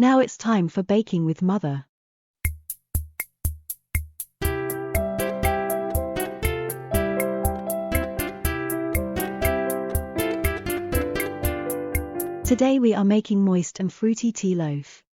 Now it's time for baking with Mother. Today we are making moist and fruity tea loaf.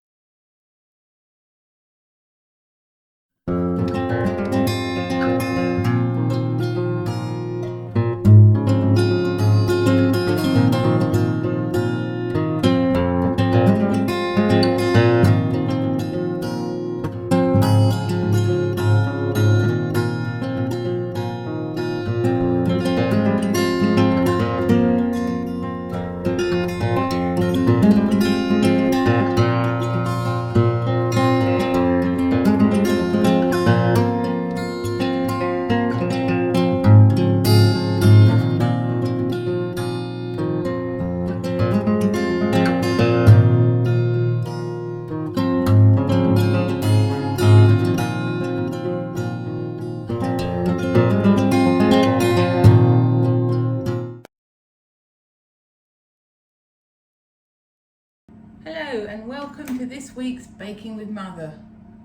Hello and welcome to this week's Baking with Mother,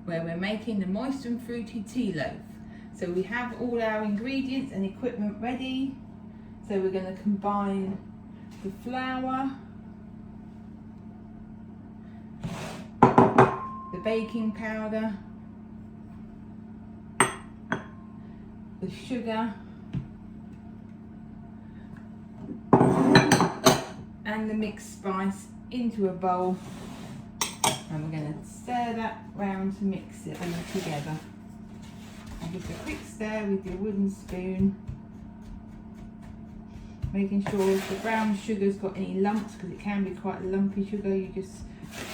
where we're making the moist and fruity tea loaf. So we have all our ingredients and equipment ready. So we're going to combine the flour, the baking powder, the sugar and the mixed spice into a bowl, and we're going to stir that round to mix it all together. And give it a quick stir with your wooden spoon, making sure if the brown sugar's got any lumps, because it can be quite a lumpy sugar, you just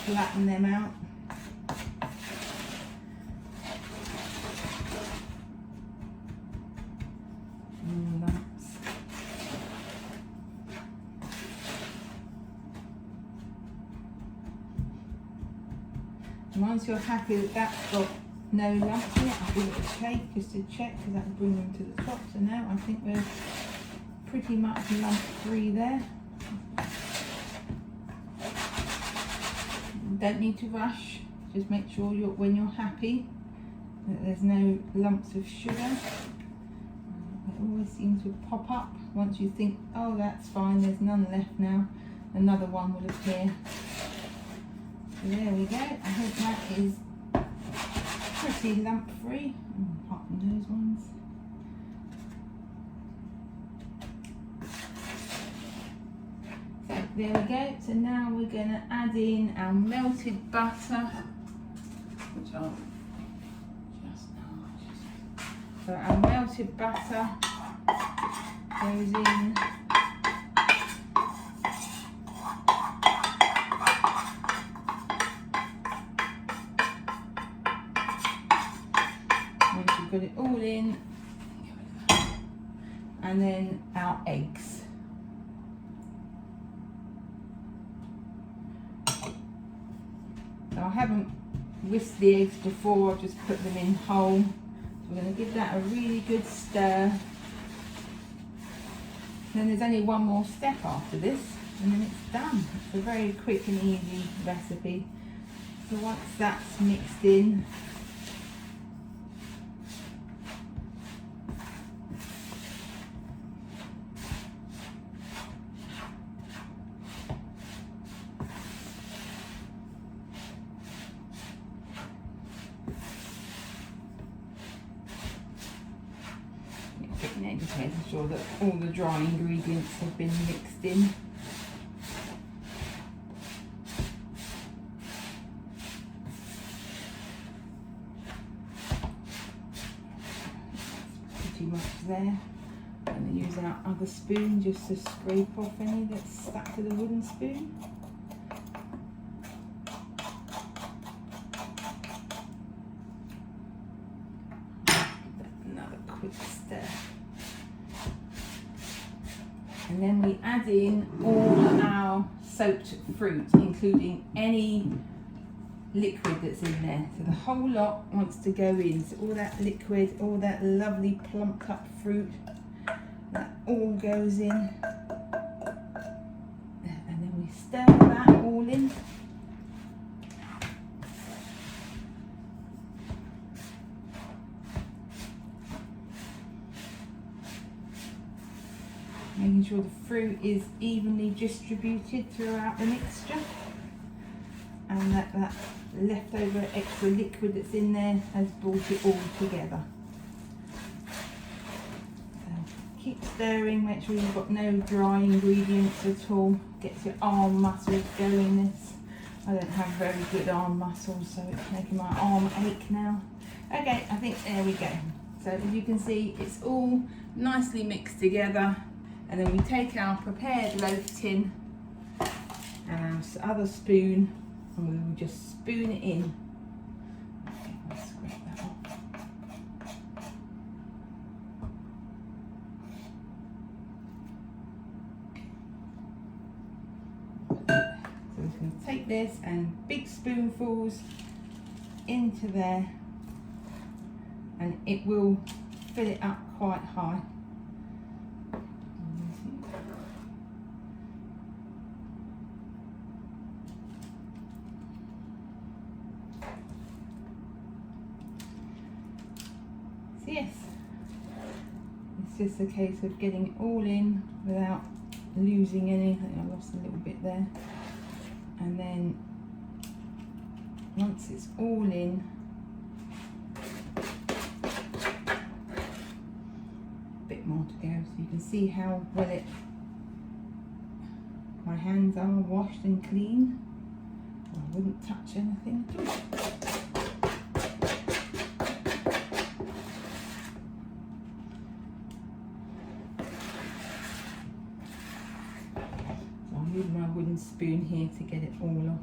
flatten them out. Once you're happy that that's got no lumps in it, I'll give it a shake just to check, because that'll bring them to the top. So now I think we're pretty much lump free there. Don't need to rush, just make sure when you're happy that there's no lumps of sugar. It always seems to pop up once you think, oh that's fine, there's none left now, another one will appear. There we go, I hope that is pretty lump free, apart from those ones. So there we go, so now we're going to add in our melted butter, which I'll just now. So our melted butter goes in. Put it all in, and then our eggs. So I haven't whisked the eggs before, I've just put them in whole. So we're going to give that a really good stir. Then there's only one more step after this, and then it's done. It's a very quick and easy recipe. So once that's mixed in, just making sure that all the dry ingredients have been mixed in. Pretty much there. I'm going to use our other spoon just to scrape off any that's stuck to the wooden spoon. Another quick stir. And then we add in all our soaked fruit, including any liquid that's in there. So the whole lot wants to go in. So all that liquid, all that lovely plumped up fruit, that all goes in. And then we stir that all in. making sure the fruit is evenly distributed throughout the mixture, and that leftover extra liquid that's in there has brought it all together. So keep stirring, make sure you've got no dry ingredients at all. Gets your arm muscles going. This, I don't have very good arm muscles, so it's making my arm ache now. Okay, I think there we go. So as you can see, it's all nicely mixed together, and then we take our prepared loaf tin and our other spoon, and we will just spoon it in. Okay, I'll scrape that off. So we're just going to take this and big spoonfuls into there, and it will fill it up quite high. So yes, it's just a case of getting it all in without losing any. I think I lost a little bit there. And then once it's all in, more to go, so you can see how well my hands are washed and clean. I wouldn't touch anything at all. So I'm using my wooden spoon here to get it all off.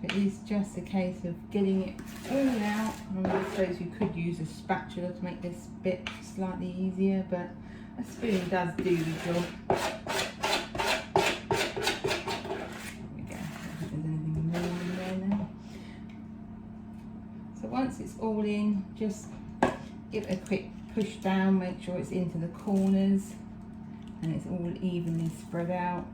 It is just a case of getting it all out. I suppose you could use a spatula to make this bit slightly easier, but a spoon does do the job. There we go. I don't think there's anything more in there now. So once it's all in, just give it a quick push down, make sure it's into the corners and it's all evenly spread out.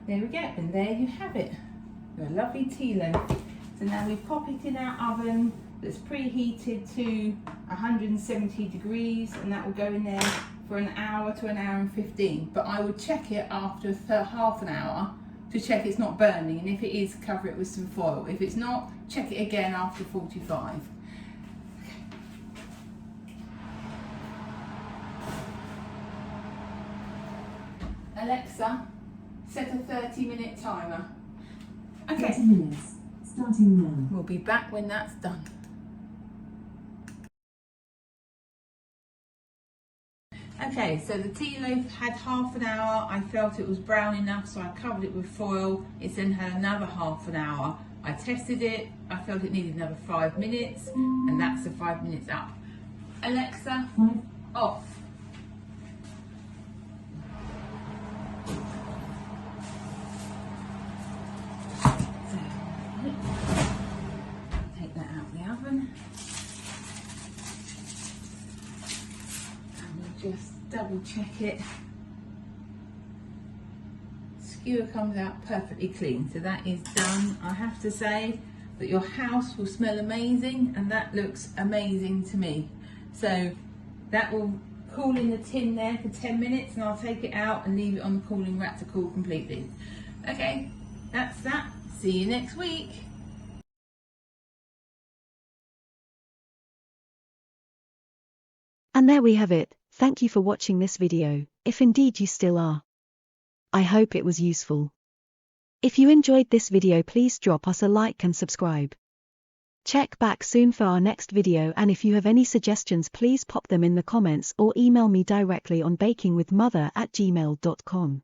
There we go, and there you have it, a lovely tea loaf. So now we pop it in our oven that's preheated to 170 degrees, and that will go in there for an hour to an hour and 15. But I would check it after half an hour to check it's not burning, and if it is, cover it with some foil. If it's not, check it again after 45. Alexa, set a 30-minute timer. Okay. 30 minutes, starting now. We'll be back when that's done. Okay, so the tea loaf had half an hour. I felt it was brown enough, so I covered it with foil. It's then had another half an hour. I tested it. I felt it needed another 5 minutes, and that's the 5 minutes up. Alexa, off. Take that out of the oven. And we'll just double check it. Skewer comes out perfectly clean, so that is done. I have to say that your house will smell amazing, and that looks amazing to me. So that will cool in the tin there for 10 minutes, and I'll take it out and leave it on the cooling rack to cool completely. Okay, that's that. See you next week. And there we have it. Thank you for watching this video, if indeed you still are. I hope it was useful. If you enjoyed this video, please drop us a like and subscribe. Check back soon for our next video, and if you have any suggestions, please pop them in the comments or email me directly on bakingwithmother@gmail.com.